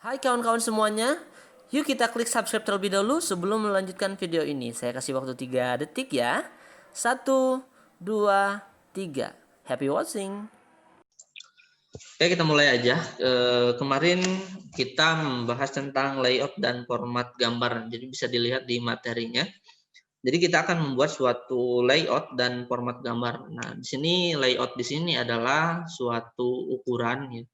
Hai kawan-kawan semuanya, yuk kita klik subscribe terlebih dahulu sebelum melanjutkan video ini. Saya kasih waktu 3 detik ya. 1, 2, 3. Happy watching. Oke, kita mulai aja. Kemarin kita membahas tentang layout dan format gambar. Jadi bisa dilihat di materinya. Jadi kita akan membuat suatu layout dan format gambar. Nah, di sini layout di sini adalah suatu ukuran ya.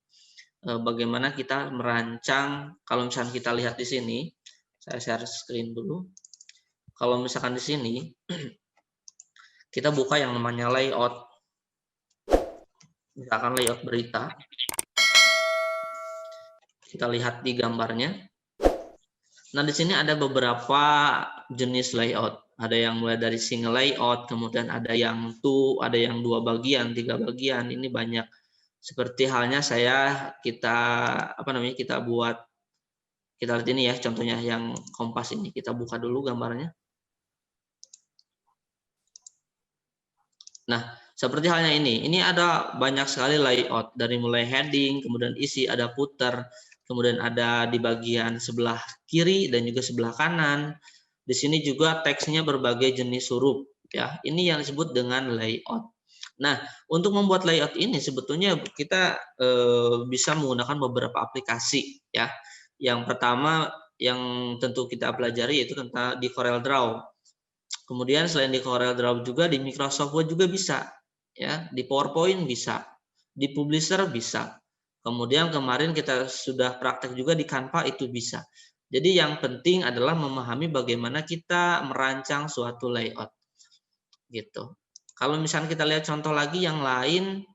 Bagaimana kita merancang. Kalau misalkan kita lihat di sini, saya share screen dulu. Kalau misalkan di sini kita buka yang namanya layout. Misalkan layout berita. Kita lihat di gambarnya. Nah, di sini ada beberapa jenis layout. Ada yang mulai dari single layout, kemudian ada yang ada yang 2 bagian, 3 bagian. Ini banyak. Seperti halnya kita buat, kita lihat ini ya, contohnya yang Kompas ini. Kita buka dulu gambarnya. Nah, seperti halnya ini. Ini ada banyak sekali layout. Dari mulai heading, kemudian isi, ada footer, kemudian ada di bagian sebelah kiri dan juga sebelah kanan. Di sini juga teksnya berbagai jenis huruf ya. Ini yang disebut dengan layout. Nah, untuk membuat layout ini sebetulnya kita bisa menggunakan beberapa aplikasi ya. Yang pertama yang tentu kita pelajari yaitu tentang di CorelDRAW. Kemudian selain di CorelDRAW juga di Microsoft Word juga bisa ya, di PowerPoint bisa, di Publisher bisa. Kemudian kemarin kita sudah praktek juga di Canva, itu bisa. Jadi yang penting adalah memahami bagaimana kita merancang suatu layout. Gitu. Kalau misalnya kita lihat contoh lagi yang lain,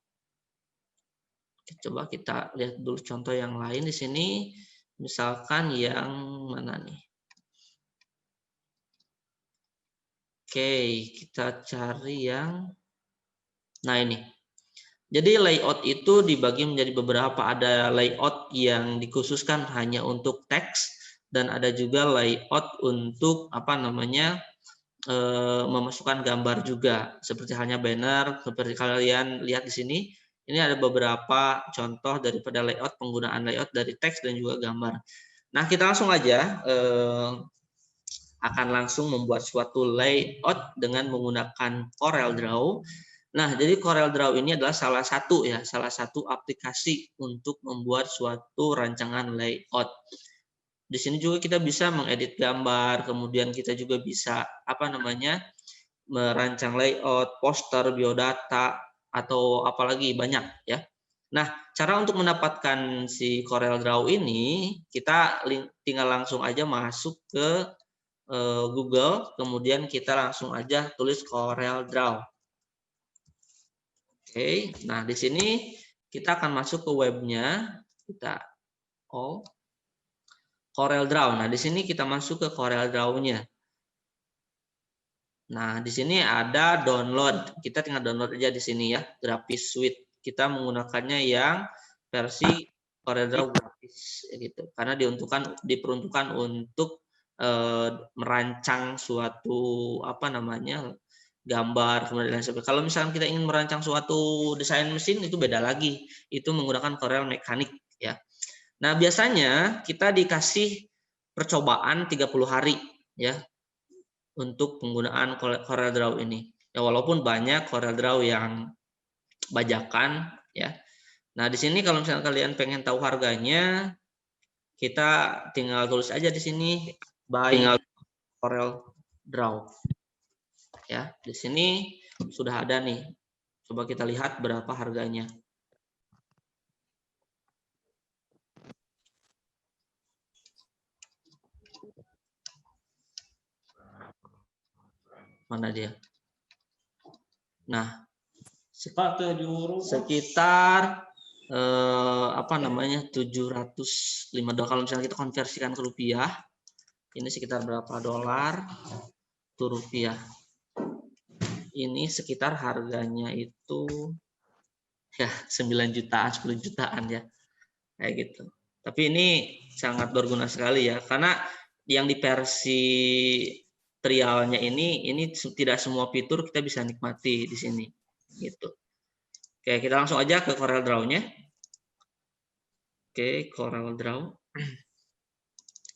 coba kita lihat dulu contoh yang lain di sini. Misalkan yang mana nih? Oke, kita cari yang, nah ini. Jadi layout itu dibagi menjadi beberapa. Ada layout yang dikhususkan hanya untuk teks dan ada juga layout untuk memasukkan gambar juga. Seperti halnya banner, seperti kalian lihat di sini. Ini ada beberapa contoh daripada layout, penggunaan layout dari teks dan juga gambar. Nah, kita langsung aja akan langsung membuat suatu layout dengan menggunakan CorelDRAW. Nah, jadi CorelDRAW ini adalah salah satu aplikasi untuk membuat suatu rancangan layout. Di sini juga kita bisa mengedit gambar, kemudian kita juga bisa merancang layout, poster, biodata, atau apalagi banyak ya. Nah, cara untuk mendapatkan si CorelDRAW ini, kita tinggal langsung aja masuk ke Google, kemudian kita langsung aja tulis CorelDRAW. Oke, nah di sini kita akan masuk ke webnya, kita CorelDRAW. Nah di sini kita masuk ke CorelDRAW-nya. Nah di sini ada download, kita tinggal download aja di sini ya, Graphics Suite. Kita menggunakannya yang versi CorelDRAW gratis gitu, karena diperuntukkan untuk merancang suatu gambar, kemudian lain sebagainya. Kalau misalnya kita ingin merancang suatu desain mesin, itu beda lagi. Itu menggunakan Corel Mechanic ya. Nah, biasanya kita dikasih percobaan 30 hari ya untuk penggunaan CorelDRAW ini. Ya, walaupun banyak CorelDRAW yang bajakan ya. Nah, di sini kalau misalnya kalian pengen tahu harganya, kita tinggal tulis aja di sini buy CorelDRAW. Ya, di sini sudah ada nih. Coba kita lihat berapa harganya. Mana dia? Nah, sekitar 705 dolar. Kalau misalnya kita konversikan ke rupiah, ini sekitar berapa dolar? Itu rupiah. Ini sekitar harganya itu ya 9 jutaan, 10 jutaan ya. Kayak gitu. Tapi ini sangat berguna sekali ya, karena yang di versi trialnya ini tidak semua fitur kita bisa nikmati di sini gitu. Oke, kita langsung aja ke CorelDRAW-nya. Oke, CorelDRAW.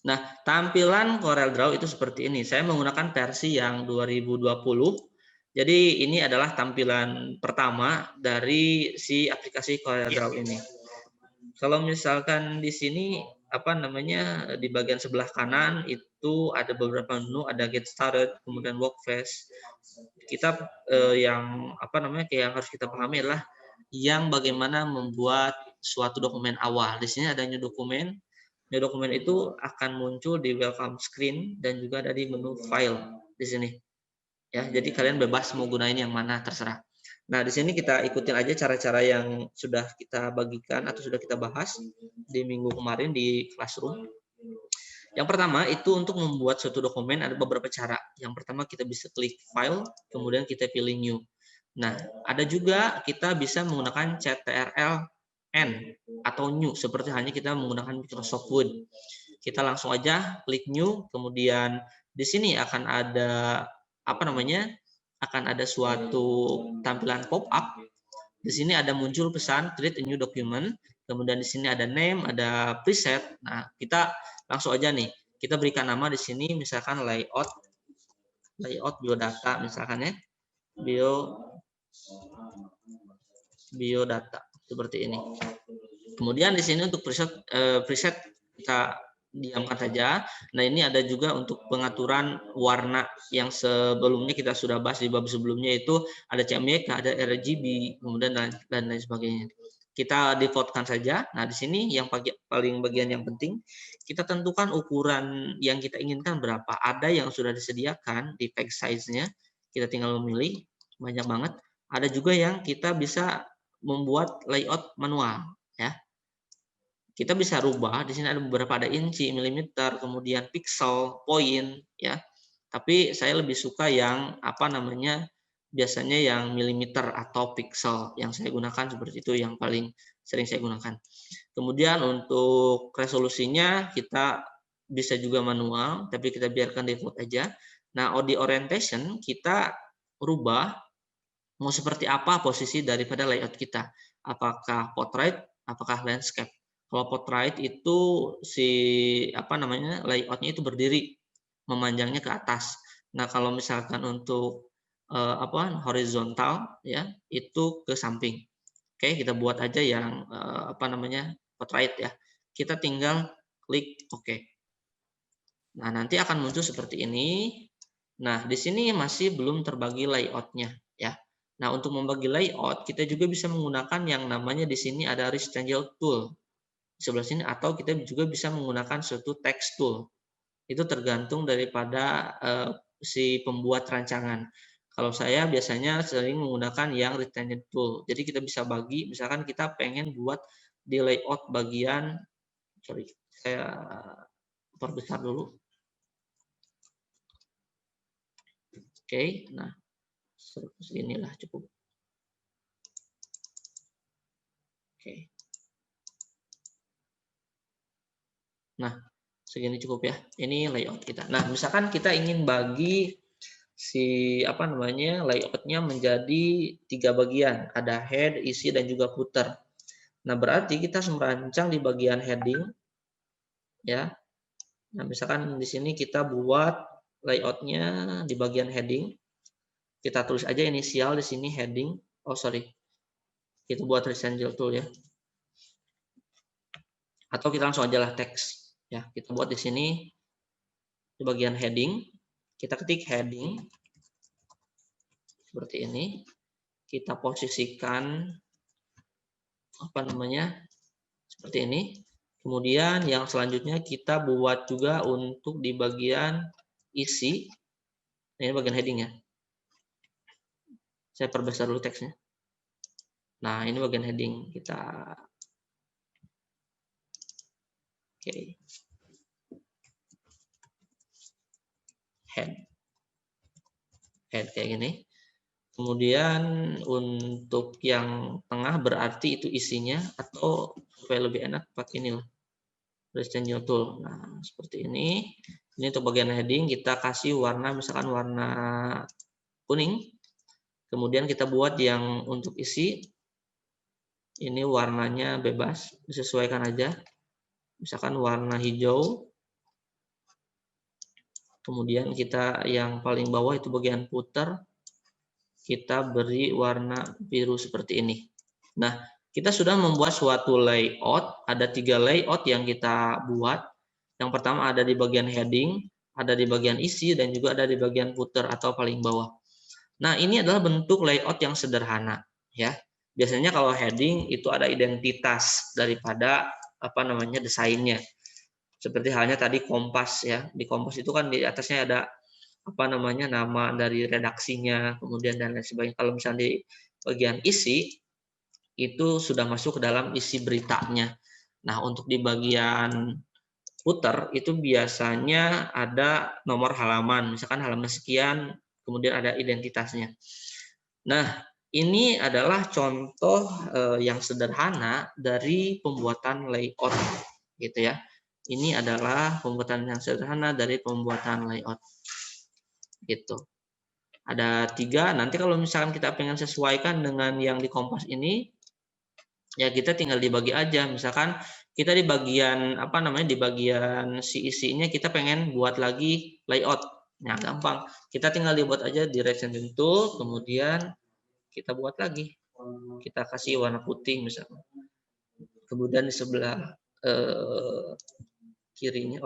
Nah, tampilan CorelDRAW itu seperti ini. Saya menggunakan versi yang 2020. Jadi ini adalah tampilan pertama dari si aplikasi CorelDRAW ini. Kalau misalkan di sini apa namanya di bagian sebelah kanan itu ada beberapa menu, ada Get Started, kemudian Workflows. Kita yang apa namanya yang harus kita pahami adalah yang bagaimana membuat suatu dokumen awal. Di sini ada new dokumen. New dokumen itu akan muncul di welcome screen dan juga ada di menu file di sini. Ya, jadi kalian bebas mau gunain yang mana terserah. Nah, di sini kita ikutin aja cara-cara yang sudah kita bagikan atau sudah kita bahas di minggu kemarin di Classroom. Yang pertama itu untuk membuat suatu dokumen ada beberapa cara. Yang pertama kita bisa klik file, kemudian kita pilih new. Nah, ada juga kita bisa menggunakan CTRL N atau new seperti hanya kita menggunakan Microsoft Word. Kita langsung aja klik new, kemudian di sini akan ada apa namanya? Akan ada suatu tampilan pop-up. Di sini ada muncul pesan create a new document, kemudian di sini ada name, ada preset. Nah, kita langsung aja nih, kita berikan nama di sini misalkan layout biodata misalkan ya. Biodata seperti ini. Kemudian di sini untuk preset kita diamkan saja. Nah, ini ada juga untuk pengaturan warna yang sebelumnya kita sudah bahas di bab sebelumnya, itu ada CMYK, ada RGB, kemudian dan lain sebagainya. Kita defaultkan saja. Nah, di sini yang paling bagian yang penting, kita tentukan ukuran yang kita inginkan berapa. Ada yang sudah disediakan di text size-nya, kita tinggal memilih, banyak banget. Ada juga yang kita bisa membuat layout manual, ya. Kita bisa rubah, di sini ada beberapa, ada inci, milimeter, kemudian pixel, poin, ya. Tapi saya lebih suka yang apa namanya, biasanya yang milimeter atau pixel yang saya gunakan seperti itu, yang paling sering saya gunakan. Kemudian untuk resolusinya kita bisa juga manual, tapi kita biarkan default aja. Nah, audio orientation kita rubah mau seperti apa posisi daripada layout kita. Apakah portrait, apakah landscape. Kalau portrait itu si apa namanya layoutnya itu berdiri, memanjangnya ke atas. Nah, kalau misalkan untuk horizontal ya itu ke samping. Oke, kita buat aja yang apa namanya portrait ya. Kita tinggal klik OK. Nah, nanti akan muncul seperti ini. Nah, di sini masih belum terbagi layoutnya ya. Nah, untuk membagi layout kita juga bisa menggunakan yang namanya di sini ada rectangle tool di sebelah sini, atau kita juga bisa menggunakan suatu text tool. Itu tergantung daripada si pembuat rancangan. Kalau saya biasanya sering menggunakan yang rectangle tool. Jadi kita bisa bagi, misalkan kita pengen buat di layout bagian, sorry, saya perbesar dulu. Oke, nah seginilah cukup. Oke. Nah, segini cukup ya. Ini layout kita. Nah, misalkan kita ingin bagi si apa namanya layoutnya menjadi 3 bagian. Ada head, isi, dan juga footer. Nah, berarti kita harus merancang di bagian heading, ya. Nah, misalkan di sini kita buat layoutnya di bagian heading. Kita tulis aja inisial di sini heading. Oh, sorry. Kita buat rectangle tool ya. Atau kita langsung aja lah teks. Ya, kita buat di sini di bagian heading. Kita ketik heading seperti ini. Kita posisikan apa namanya seperti ini. Kemudian yang selanjutnya kita buat juga untuk di bagian isi. Ini bagian heading ya. Saya perbesar dulu teksnya. Nah, ini bagian heading kita. Oke. Head kayak gini. Kemudian untuk yang tengah berarti itu isinya, atau supaya lebih enak pakai ini lah, rectangle tool. Nah, seperti ini. Ini untuk bagian heading kita kasih warna misalkan warna kuning. Kemudian kita buat yang untuk isi. Ini warnanya bebas, disesuaikan aja. Misalkan warna hijau. Kemudian kita yang paling bawah itu bagian footer, kita beri warna biru seperti ini. Nah, kita sudah membuat suatu layout, ada 3 layout yang kita buat. Yang pertama ada di bagian heading, ada di bagian isi, dan juga ada di bagian footer atau paling bawah. Nah, ini adalah bentuk layout yang sederhana, ya. Biasanya kalau heading itu ada identitas daripada desainnya. Seperti halnya tadi Kompas, ya. Di Kompas itu kan di atasnya ada nama dari redaksinya, kemudian dan lain sebagainya. Kalau misalnya di bagian isi itu sudah masuk ke dalam isi beritanya. Nah, untuk di bagian footer itu biasanya ada nomor halaman, misalkan halaman sekian, kemudian ada identitasnya. Nah, ini adalah contoh yang sederhana dari pembuatan layout, gitu ya. Ini adalah pembuatan yang sederhana dari pembuatan layout, gitu. Ada 3. Nanti kalau misalkan kita pengen sesuaikan dengan yang di Kompas ini, ya kita tinggal dibagi aja. Misalkan kita di bagian di bagian si isinya kita pengen buat lagi layout. Nah, gampang. Kita tinggal dibuat aja di Rectangle Tool, kemudian kita buat lagi. Kita kasih warna putih misalkan. Kemudian di sebelah kirinya,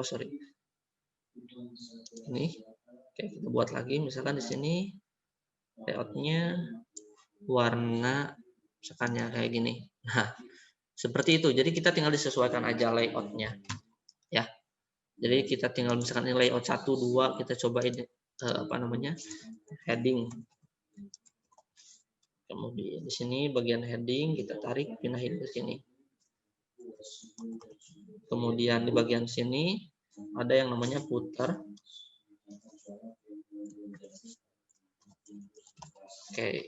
ini, oke, kita buat lagi. Misalkan di sini layoutnya warna misalkan yang kayak gini. Nah, seperti itu. Jadi kita tinggal disesuaikan aja layoutnya, ya. Jadi kita tinggal misalkan ini layout 1, 2, kita cobain heading. Kemudian di sini bagian heading kita tarik, pindahin ke sini. Kemudian di bagian sini ada yang namanya footer. Oke.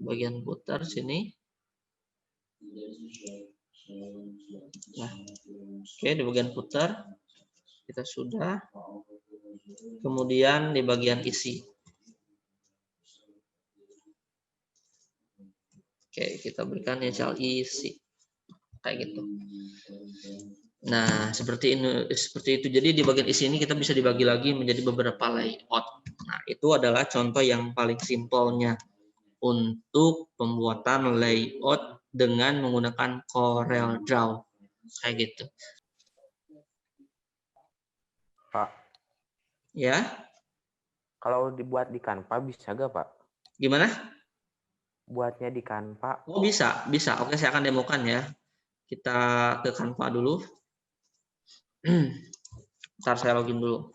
Bagian footer sini. Nah, oke, di bagian footer kita sudah. Kemudian di bagian isi. Oke, kita berikan inisial isi. Kayak gitu. Nah, seperti itu. Jadi di bagian isi ini kita bisa dibagi lagi menjadi beberapa layout. Nah, itu adalah contoh yang paling simpelnya untuk pembuatan layout dengan menggunakan Corel Draw. Kayak gitu. Pak. Ya. Kalau dibuat di Canva bisa gak, Pak? Gimana? Buatnya di Canva. Oh, bisa. Oke, saya akan demokan ya. Kita ke Canva dulu. Ntar saya login dulu.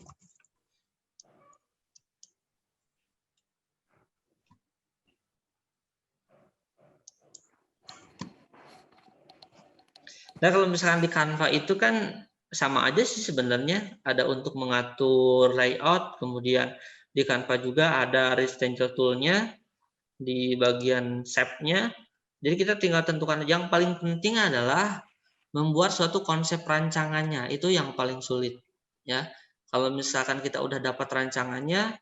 Nah, kalau misalkan di Canva itu kan sama aja sih sebenarnya. Ada untuk mengatur layout, kemudian di Canva juga ada Rectangle Tool-nya di bagian shape-nya. Jadi kita tinggal tentukan. Yang paling penting adalah membuat suatu konsep rancangannya. Itu yang paling sulit, ya. Kalau misalkan kita udah dapat rancangannya,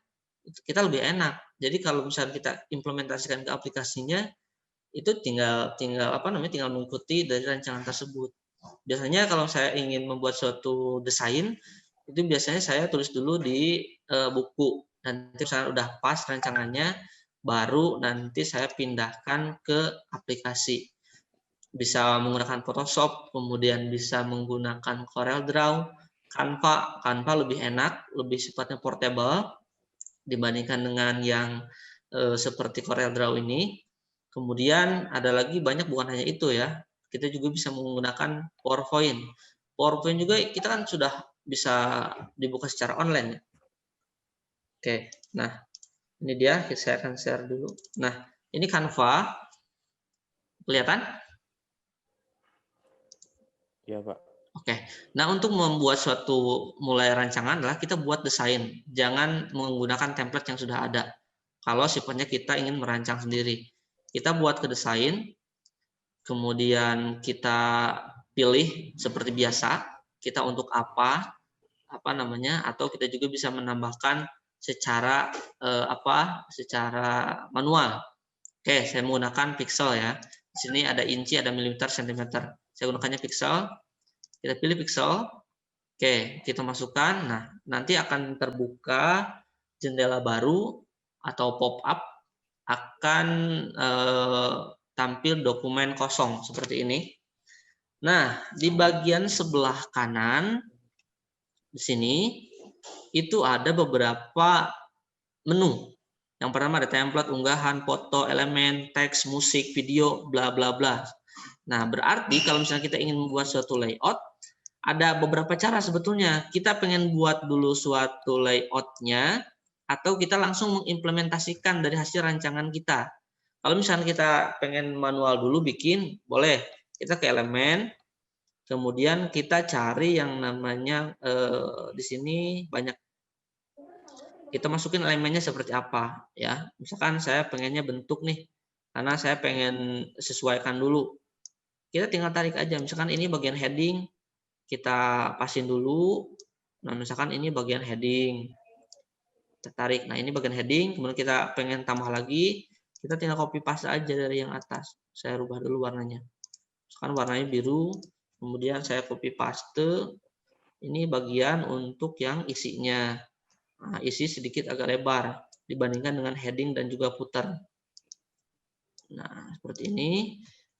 kita lebih enak. Jadi kalau misalkan kita implementasikan ke aplikasinya, itu tinggal mengikuti dari rancangan tersebut. Biasanya kalau saya ingin membuat suatu desain, itu biasanya saya tulis dulu di buku. Nanti saya udah pas rancangannya, baru nanti saya pindahkan ke aplikasi. Bisa menggunakan Photoshop, kemudian bisa menggunakan Corel Draw, Canva lebih enak, lebih sifatnya portable dibandingkan dengan yang seperti Corel Draw ini. Kemudian ada lagi banyak, bukan hanya itu ya. Kita juga bisa menggunakan PowerPoint. PowerPoint juga kita kan sudah bisa dibuka secara online. Oke, nah ini dia, saya akan share dulu. Nah, ini Canva. Kelihatan? Iya, Pak. Oke, nah untuk membuat suatu mulai rancangan adalah kita buat desain. Jangan menggunakan template yang sudah ada. Kalau sifatnya kita ingin merancang sendiri. Kita buat ke desain, kemudian kita pilih seperti biasa, kita untuk atau kita juga bisa menambahkan secara secara manual. Oke, saya menggunakan pixel ya. Di sini ada inci, ada milimeter, sentimeter. Saya gunakannya pixel. Kita pilih pixel. Oke, kita masukkan. Nah, nanti akan terbuka jendela baru atau pop-up, akan tampil dokumen kosong seperti ini. Nah, di bagian sebelah kanan di sini itu ada beberapa menu. Yang pertama ada template, unggahan, foto, elemen, teks, musik, video, bla bla bla. Nah, berarti kalau misalnya kita ingin membuat suatu layout, ada beberapa cara sebetulnya. Kita pengen buat dulu suatu layoutnya, atau kita langsung mengimplementasikan dari hasil rancangan kita. Kalau misalnya kita pengen manual dulu bikin, boleh. Kita ke elemen, kemudian kita cari yang namanya di sini banyak. Kita masukin elemennya seperti apa ya. Misalkan saya pengennya bentuk nih, karena saya pengen sesuaikan dulu. Kita tinggal tarik aja. Misalkan ini bagian heading, kita pasin dulu. Nah, misalkan ini bagian heading, kita tarik. Nah, ini bagian heading, kemudian kita pengen tambah lagi, kita tinggal copy paste aja dari yang atas. Saya rubah dulu warnanya. Misalkan warnanya biru, kemudian saya copy paste. Ini bagian untuk yang isinya. Nah, isi sedikit agak lebar dibandingkan dengan heading dan juga footer. Nah, seperti ini.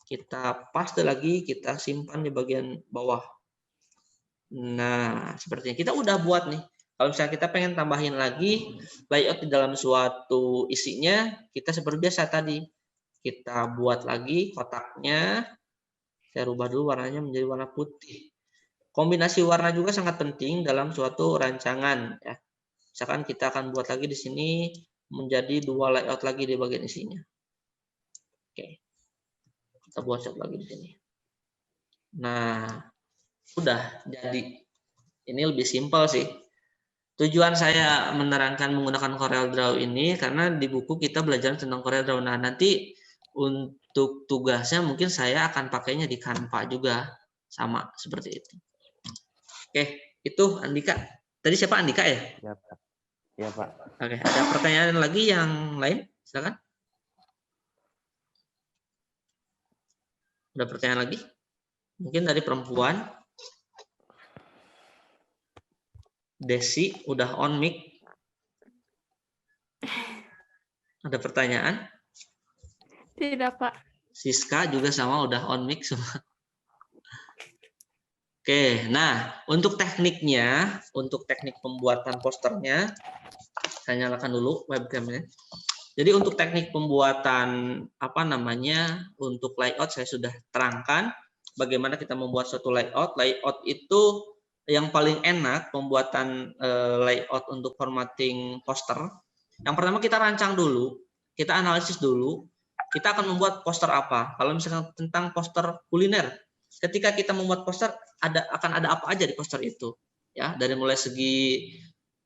Kita paste lagi, kita simpan di bagian bawah. Nah, sepertinya kita udah buat nih. Kalau misalnya kita pengen tambahin lagi layout di dalam suatu isinya, kita seperti biasa tadi. Kita buat lagi kotaknya. Saya rubah dulu warnanya menjadi warna putih. Kombinasi warna juga sangat penting dalam suatu rancangan ya. Misalkan kita akan buat lagi di sini menjadi 2 layout lagi di bagian isinya. Oke. Kita buat satu lagi di sini. Nah, udah jadi. Ini lebih simpel sih. Tujuan saya menerangkan menggunakan CorelDRAW ini karena di buku kita belajar tentang CorelDRAW. Nah, nanti untuk tugasnya mungkin saya akan pakainya di Canva juga. Sama seperti itu. Oke, itu Andika. Tadi siapa, Andika ya? Ya, Pak. Ya, Pak. Oke, ada pertanyaan lagi yang lain? Silakan. Ada pertanyaan lagi? Mungkin dari perempuan. Desi udah on mic. Ada pertanyaan? Tidak, Pak. Siska juga sama udah on mic semua. Oke, nah untuk tekniknya, untuk teknik pembuatan posternya, saya nyalakan dulu webcamnya. Jadi untuk teknik pembuatan apa namanya untuk layout saya sudah terangkan bagaimana kita membuat suatu layout. Layout itu yang paling enak pembuatan layout untuk formatting poster. Yang pertama kita rancang dulu, kita analisis dulu, kita akan membuat poster apa. Kalau misalkan tentang poster kuliner, ketika kita membuat poster akan ada apa aja di poster itu, ya dari mulai segi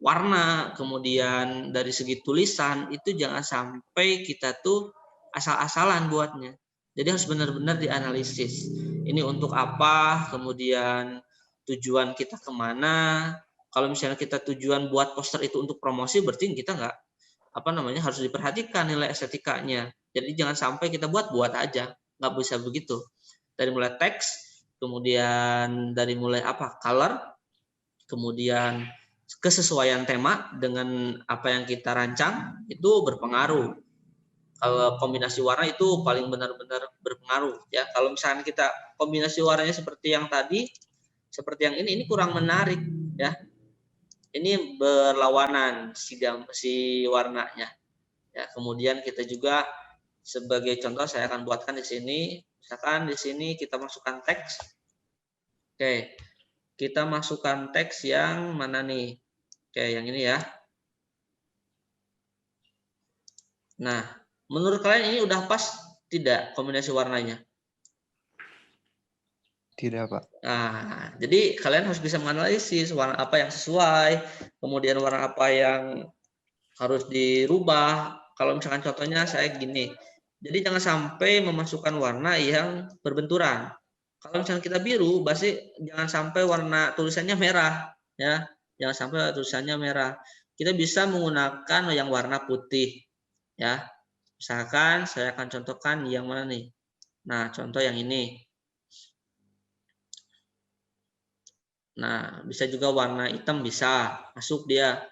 warna, kemudian dari segi tulisan itu jangan sampai kita tuh asal-asalan buatnya. Jadi harus benar-benar dianalisis. Ini untuk apa, kemudian tujuan kita kemana. Kalau misalnya kita tujuan buat poster itu untuk promosi, berarti kita nggak apa namanya harus diperhatikan nilai estetikanya. Jadi jangan sampai kita buat aja, nggak bisa begitu. Dari mulai teks, kemudian dari mulai apa color, kemudian kesesuaian tema dengan apa yang kita rancang itu berpengaruh. Kalau kombinasi warna itu paling benar-benar berpengaruh ya. Kalau misalnya kita kombinasi warnanya seperti yang tadi, seperti yang ini kurang menarik ya. Ini berlawanan si warnanya. Ya, kemudian kita juga sebagai contoh saya akan buatkan di sini. Misalkan di sini kita masukkan teks. Oke, kita masukkan teks yang mana nih? Oke, yang ini ya. Nah, menurut kalian ini udah pas tidak kombinasi warnanya? Tidak, Pak. Nah, jadi kalian harus bisa menganalisis warna apa yang sesuai, kemudian warna apa yang harus dirubah. Kalau misalkan contohnya saya gini, jadi jangan sampai memasukkan warna yang berbenturan. Kalau misalnya kita biru, pasti jangan sampai warna tulisannya merah, ya. Jangan sampai tulisannya merah. Kita bisa menggunakan yang warna putih, ya. Misalkan saya akan contohkan yang mana nih? Nah, contoh yang ini. Nah, bisa juga warna hitam bisa, masuk dia.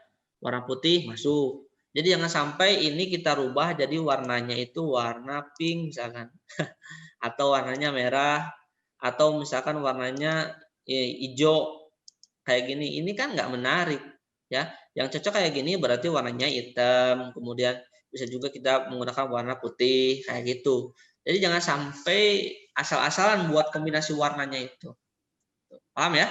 Warna putih masuk. Jadi jangan sampai ini kita rubah jadi warnanya itu warna pink misalkan. Atau warnanya merah, atau misalkan warnanya hijau kayak gini. Ini kan nggak menarik ya. Yang cocok kayak gini berarti warnanya hitam, kemudian bisa juga kita menggunakan warna putih kayak gitu. Jadi jangan sampai asal-asalan buat kombinasi warnanya itu. Paham ya?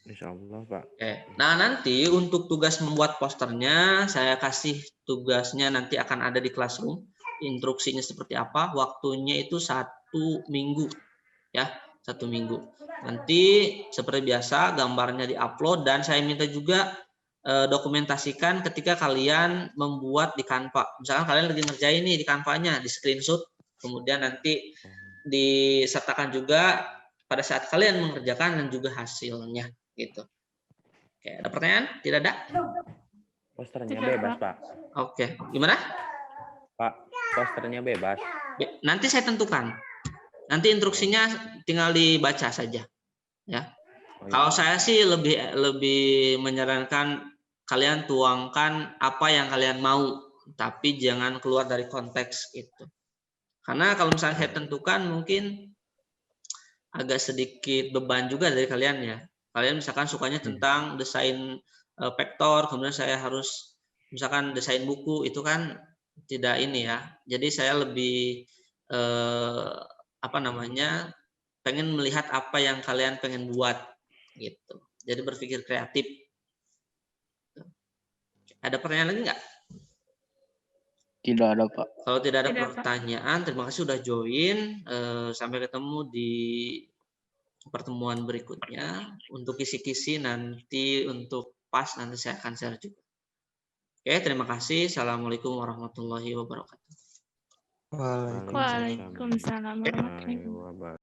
Insya Allah, Pak. Oke. Nah, nanti untuk tugas membuat posternya, saya kasih tugasnya nanti akan ada di Classroom. Instruksinya seperti apa, waktunya itu 1 minggu. Ya, 1 minggu. Nanti seperti biasa, gambarnya diupload dan saya minta juga dokumentasikan ketika kalian membuat di Canva. Misalkan kalian lagi ngerjain nih di Canva-nya, di screenshot, kemudian nanti disertakan juga pada saat kalian mengerjakan dan juga hasilnya gitu. Oke, ada pertanyaan? Tidak ada? Posternya Tidak, bebas, Pak. Pak. Oke, gimana? Pak, posternya bebas. Nanti saya tentukan. Nanti instruksinya tinggal dibaca saja. Ya. Oh, iya. Kalau saya sih lebih menyarankan kalian tuangkan apa yang kalian mau, tapi jangan keluar dari konteks gitu. Karena kalau misalnya saya tentukan mungkin agak sedikit beban juga dari kalian ya. Kalian misalkan sukanya tentang desain vektor, kemudian saya harus misalkan desain buku, itu kan tidak ini ya. Jadi saya lebih pengen melihat apa yang kalian pengen buat gitu. Jadi berpikir kreatif. Ada pertanyaan lagi nggak? Tidak ada, Pak. Kalau tidak ada Tidak, Pak. pertanyaan, terima kasih sudah join. Sampai ketemu di pertemuan berikutnya. Untuk kisi-kisi nanti untuk pas nanti saya akan share juga. Oke, terima kasih. Assalamualaikum warahmatullahi wabarakatuh. Waalaikumsalam. Waalaikumsalam warahmatullahi wabarakatuh. Waalaikumsalam.